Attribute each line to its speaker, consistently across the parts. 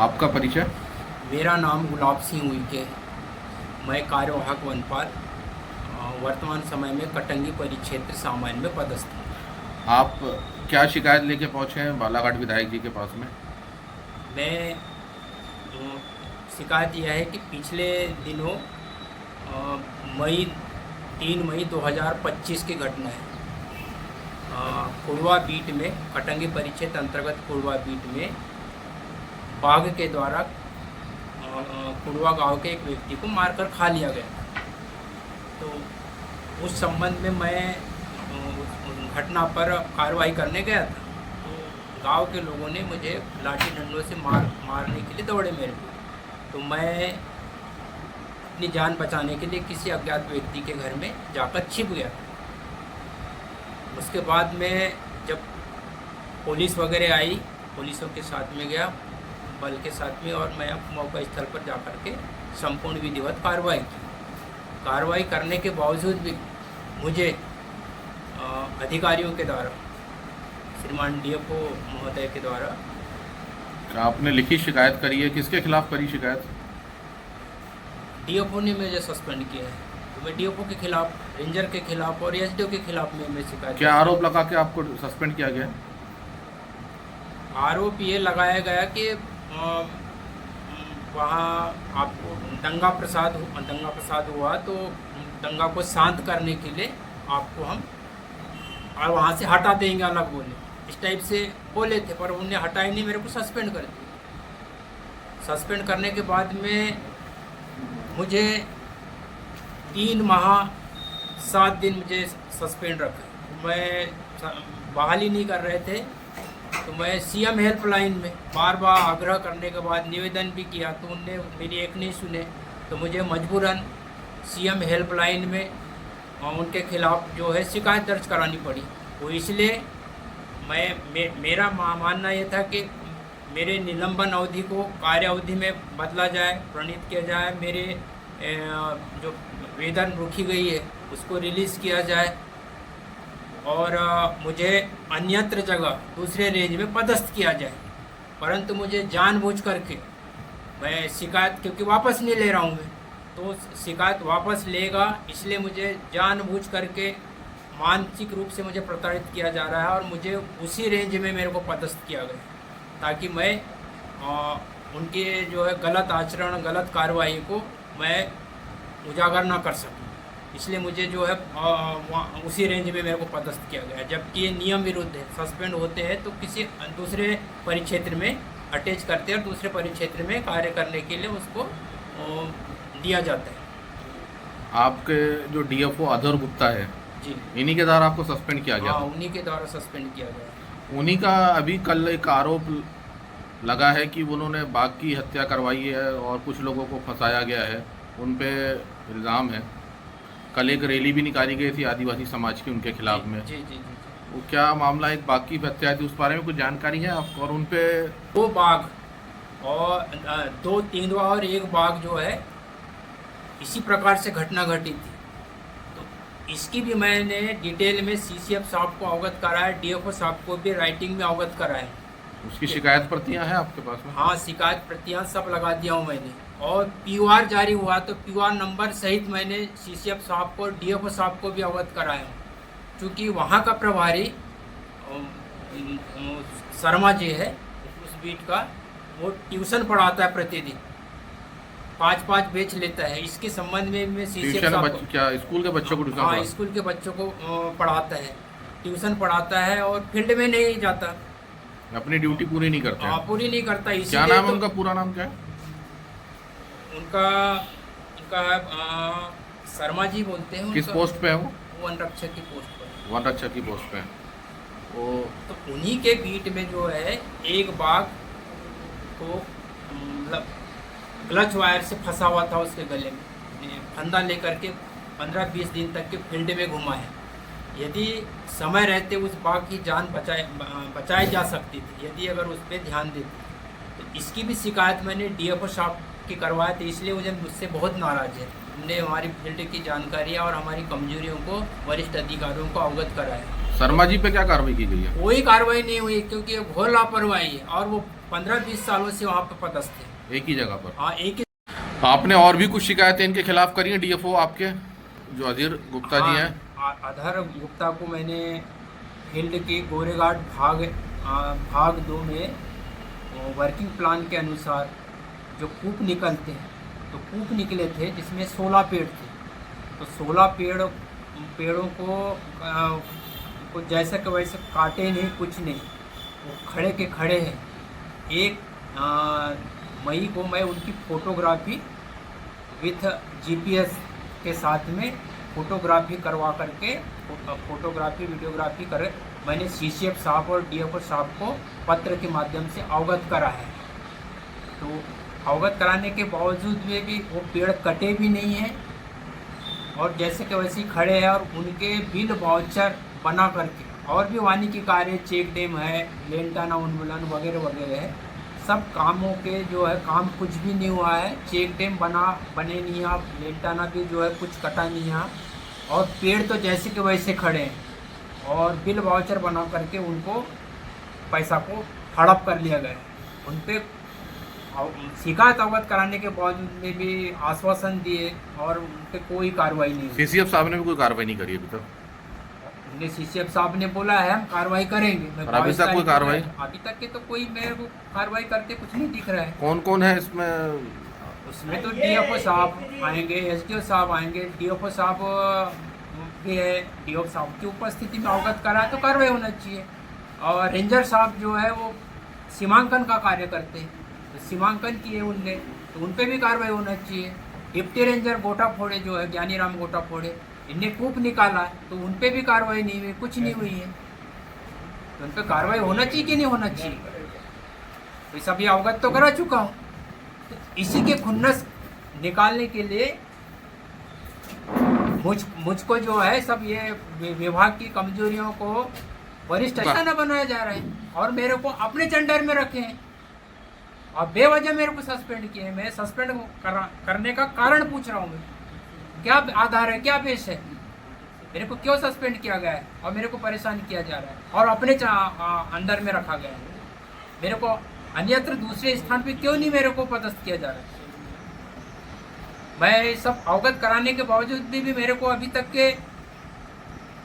Speaker 1: आपका परिचय?
Speaker 2: मेरा नाम गुलाब सिंह उइके है। मैं कार्यवाहक वनपाल वर्तमान समय में कटंगी परिक्षेत्र सामान्य में पदस्थ हूँ।
Speaker 1: आप क्या शिकायत लेके पहुंचे हैं बालाघाट विधायक जी के पास में?
Speaker 2: मैं शिकायत यह है कि पिछले दिनों अ, मई 3 मई 2025 की घटना है। कुड़वा बीट में कटंगी परिक्षेत्र अंतर्गत कुड़वा बीट में बाघ के द्वारा कुड़वा गांव के एक व्यक्ति को मारकर खा लिया गया। तो उस संबंध में मैं उस घटना पर कार्रवाई करने गया था। तो गांव के लोगों ने मुझे लाठी डंडों से मारने के लिए दौड़े मेरे को। तो मैं अपनी जान बचाने के लिए किसी अज्ञात व्यक्ति के घर में जाकर छिप गया। उसके बाद में जब पुलिस वगैरह आई, पुलिसों के साथ में गया, बल के साथ में, और मैं मौका स्थल पर जाकर के संपूर्ण विधिवत कार्रवाई की। कार्रवाई करने के बावजूद भी मुझे अधिकारियों के द्वारा, श्रीमान डीएफओ महोदय के द्वारा,
Speaker 1: क्या आपने लिखित शिकायत करी है? किसके खिलाफ करी शिकायत?
Speaker 2: डीएफओ ने मुझे सस्पेंड किया है। तो मैं डीएफओ के खिलाफ, रेंजर के खिलाफ और एसडीओ के खिलाफ मैं शिकायत।
Speaker 1: क्या आरोप लगा के आपको सस्पेंड किया गया?
Speaker 2: आरोप ये लगाया गया कि वहाँ आपको दंगा प्रसाद हुआ, तो दंगा को शांत करने के लिए आपको हम और वहाँ से हटा देंगे, अलग बोले, इस टाइप से बोले थे। पर उन्हें हटाया नहीं, मेरे को सस्पेंड कर दिया। सस्पेंड करने के बाद में मुझे 3 माह 7 दिन मुझे सस्पेंड रखा। मैं बहाली नहीं कर रहे थे, तो मैं सीएम हेल्पलाइन में बार बार आग्रह करने के बाद निवेदन भी किया, तो उनने मेरी एक नहीं सुने। तो मुझे मजबूरन सीएम हेल्पलाइन में उनके खिलाफ जो है शिकायत दर्ज करानी पड़ी। वो इसलिए मेरा मानना ये था कि मेरे निलंबन अवधि को कार्य अवधि में बदला जाए, प्रणीत किया जाए, मेरे जो वेतन रुकी गई है उसको रिलीज़ किया जाए, और मुझे अन्यत्र जगह दूसरे रेंज में पदस्थ किया जाए। परंतु मुझे जानबूझ करके, मैं शिकायत क्योंकि वापस नहीं ले रहा हूँ मैं, तो शिकायत वापस लेगा, इसलिए मुझे जानबूझ करके मानसिक रूप से मुझे प्रताड़ित किया जा रहा है, और मुझे उसी रेंज में मेरे को पदस्थ किया गया ताकि मैं उनके जो है गलत आचरण, गलत कार्रवाई को मैं उजागर ना कर सकूं। इसलिए मुझे जो है उसी रेंज में मेरे को पदस्थ किया गया, जबकि ये नियम विरुद्ध है। सस्पेंड होते हैं तो किसी दूसरे परिक्षेत्र में अटैच करते हैं और दूसरे परिक्षेत्र में कार्य करने के लिए उसको दिया जाता है।
Speaker 1: आपके जो डीएफओ अधर गुप्ता है
Speaker 2: जी,
Speaker 1: इन्हीं के द्वारा आपको सस्पेंड किया गया?
Speaker 2: हाँ, उन्हीं के द्वारा सस्पेंड किया गया।
Speaker 1: उन्हीं का अभी कल एक आरोप लगा है कि उन्होंने बाघ की हत्या करवाई है और कुछ लोगों को फंसाया गया है, उन पे इल्ज़ाम है। कल एक रैली भी निकाली गई थी आदिवासी समाज की उनके खिलाफ में।
Speaker 2: जी जी जी।
Speaker 1: वो क्या मामला, एक बाघ की हत्या थी, उस बारे में कुछ जानकारी है आपको? और उन पे
Speaker 2: 2 बाघ और 2 तेंदुआ और 1 बाघ जो है इसी प्रकार से घटना घटी थी। तो इसकी भी मैंने डिटेल में सीसीएफ साहब को अवगत कराया, डीएफओ साहब को भी राइटिंग में अवगत कराया।
Speaker 1: उसकी शिकायत प्रतियां हैं आपके पास में?
Speaker 2: हाँ, शिकायत प्रतियां सब लगा दिया हूँ मैंने, और पीओआर जारी हुआ तो पीओआर नंबर सहित मैंने सीसीएफ साहब को, डीएफओ साहब को भी अवगत कराया। क्योंकि वहाँ का प्रभारी शर्मा जी है उस बीट का, वो ट्यूशन पढ़ाता है प्रतिदिन, 5-5 बैच लेता है। इसके संबंध में मैं सीसीएफ साहब को,
Speaker 1: क्या स्कूल के बच्चों को?
Speaker 2: हाँ, स्कूल के बच्चों को पढ़ाता है, ट्यूशन पढ़ाता है, और फील्ड में नहीं जाता,
Speaker 1: अपनी ड्यूटी पूरी नहीं करते?
Speaker 2: हाँ, पूरी नहीं करता।
Speaker 1: क्या नाम है उनका? पूरा नाम क्या है
Speaker 2: उनका? शर्मा जी बोलते हैं।
Speaker 1: किस पोस्ट पे है वो?
Speaker 2: वन रक्षक की पोस्ट पर।
Speaker 1: वन रक्षक की पोस्ट पे है वो।
Speaker 2: तो उन्हीं के बीट में जो है एक बाघ को मतलब क्लच वायर से फंसा हुआ था उसके गले में, फंदा लेकर के 15-20 दिन तक के फील्ड में घुमा है। यदि समय रहते उस बाघ की जान बचाई जा सकती थी, यदि अगर उस पर ध्यान देते। तो इसकी भी शिकायत मैंने डीएफओ साहब की करवाई थी, इसलिए मुझे मुझसे बहुत नाराज़ है। हमने हमारी फील्ड की जानकारियाँ और हमारी कमजोरियों को वरिष्ठ अधिकारियों को अवगत कराया।
Speaker 1: शर्मा जी पे क्या कार्रवाई की गई है?
Speaker 2: कोई कार्रवाई नहीं हुई, क्योंकि घोर लापरवाही है, और वो 15-20 सालों से वहाँ पे पदस्थ थे।
Speaker 1: एक ही जगह पर।
Speaker 2: हाँ, एक ही।
Speaker 1: आपने और भी कुछ शिकायतें इनके खिलाफ करी हैं, डीएफओ आपके जो अधीर गुप्ता जी हैं?
Speaker 2: अधर गुप्ता को मैंने फील्ड के गोरेघाट भाग 2 में वर्किंग प्लान के अनुसार जो कूप निकलते हैं, तो कूप निकले थे जिसमें 16 पेड़ थे। तो 16 पेड़ों को जैसे कि वैसे काटे नहीं, कुछ नहीं, वो खड़े के खड़े हैं। 1 मई को मैं उनकी फ़ोटोग्राफी विथ जीपीएस के साथ में फ़ोटोग्राफी करवा करके फ़ोटोग्राफी वीडियोग्राफी कर मैंने सीसीएफ साहब और डीएफओ साहब को पत्र के माध्यम से अवगत करा है। तो अवगत कराने के बावजूद में भी वो पेड़ कटे भी नहीं हैं और जैसे कि वैसे ही खड़े हैं, और उनके बिल वाउचर बना करके और भी वानिकी कार्य, चेक डैम है, लेंटाना उन्मूलन वगैरह वगैरह है, सब कामों के जो है काम कुछ भी नहीं हुआ है। चेक डैम बने नहीं है, लेंटाना भी जो है कुछ कटा नहीं है, और पेड़ तो जैसे कि वैसे खड़े हैं, और बिल वाउचर बना करके उनको पैसा को हड़प कर लिया गया। उन पर शिकायत अवगत कराने के बावजूद में भी आश्वासन दिए और उन पर कोई कार्रवाई नहीं हुई।
Speaker 1: सीसीएफ साहब ने भी कोई कार्रवाई नहीं करी अभी तक?
Speaker 2: उन्हें सीसीएफ साहब ने बोला है हम कार्रवाई करेंगे। मैं
Speaker 1: और अभी तक कोई कार्रवाई?
Speaker 2: अभी तक के तो कोई मेरे को कार्रवाई करते कुछ नहीं दिख रहा है।
Speaker 1: कौन कौन है इसमें?
Speaker 2: उसमें तो डीएफओ साहब आएंगे, एसडीओ साहब आएंगे, डीएफओ साहब भी है। डीएफओ साहब की उपस्थिति में अवगत कराए तो कार्रवाई होना चाहिए। और रेंजर साहब जो है वो सीमांकन का कार्य करते हैं, तो सीमांकन किए उनने, तो उन पर भी कार्रवाई होना चाहिए। डिप्टी रेंजर गोटा फोड़े जो है, ज्ञानी राम गोटा फोड़े, इनने कूप निकाला तो उन पर भी कार्रवाई नहीं हुई, कुछ नहीं हुई है। तो उन पर कार्रवाई होना चाहिए कि नहीं होना चाहिए? तो सब ये अवगत तो करा चुका हूँ। तो इसी के खुन्नस निकालने के लिए मुझको जो है सब ये विभाग की कमजोरियों को वरिष्ठ न बनाया जा रहा है, और मेरे को अपने चंडर में रखे हैं और बेवजह मेरे को सस्पेंड किए हैं। मैं सस्पेंड करने का कारण पूछ रहा हूँ, मैं क्या आधार है, क्या बेस है, मेरे को क्यों सस्पेंड किया गया है और मेरे को परेशान किया जा रहा है और अपने अंडर में रखा गया है। मेरे को अन्यत्र दूसरे स्थान पे क्यों नहीं मेरे को पदस्थ किया जा रहा है? मैं सब अवगत कराने के बावजूद भी मेरे को अभी तक के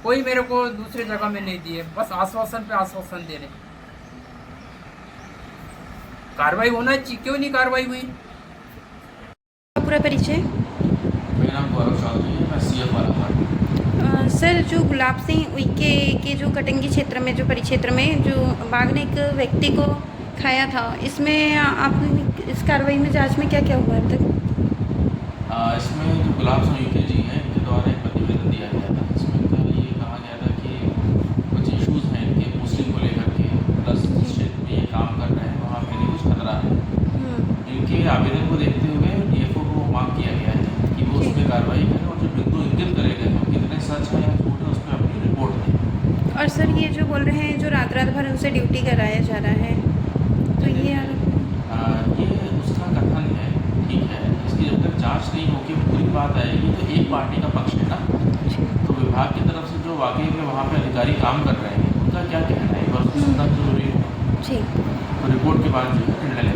Speaker 2: कोई मेरे को दूसरे जगह में नहीं दिए, बस आश्वासन पे आश्वासन दे रहे। कार्रवाई होना चाहिए, क्यों नहीं कार्रवाई हुई?
Speaker 3: पूरा परिचय?
Speaker 4: मेरा नाम गौरव चौधरी है, मैं सीएफ वाला।
Speaker 3: सर, जो गुलाब सिंह उइके के जो कटंगी क्षेत्र में, जो परिक्षेत्र में जो बाघ ने एक व्यक्ति को खाया था, इसमें आप इस कार्रवाई में जांच में क्या क्या हुआ अब तक?
Speaker 4: इसमें जो गुलाब सिंह उइके जी हैं, इनके द्वारा एक प्रतिवेदन दिया गया था, जिसमें ये कहा गया था कि कुछ इश्यूज़ हैं इनके पोस्टिंग को लेकर के, प्लस जिस क्षेत्र में ये काम कर रहे हैं वहाँ पे इन्हें कुछ खतरा है। इनके आवेदन को देखते हुए डीएफओ को मांग किया गया है कि वो उस पर कार्रवाई करें और जो बिंदु इंगित करे गए हैं कितने सच है या झूठ है उस पर अपनी रिपोर्ट दें।
Speaker 3: और सर, ये जो बोल रहे हैं जो रात रात भर उनसे ड्यूटी कराया जा रहा है, तो ये
Speaker 4: उसका कथन है, ठीक है। इसकी जब तक जांच नहीं होगी, पूरी बात आएगी, तो एक पार्टी का पक्ष है ना, तो विभाग की तरफ से जो वाकई में वहाँ पे अधिकारी काम कर रहे हैं उनका क्या कहना है, वस्तुतः जरूरी होगा।
Speaker 3: ठीक।
Speaker 4: तो रिपोर्ट के बाद जो है निर्णय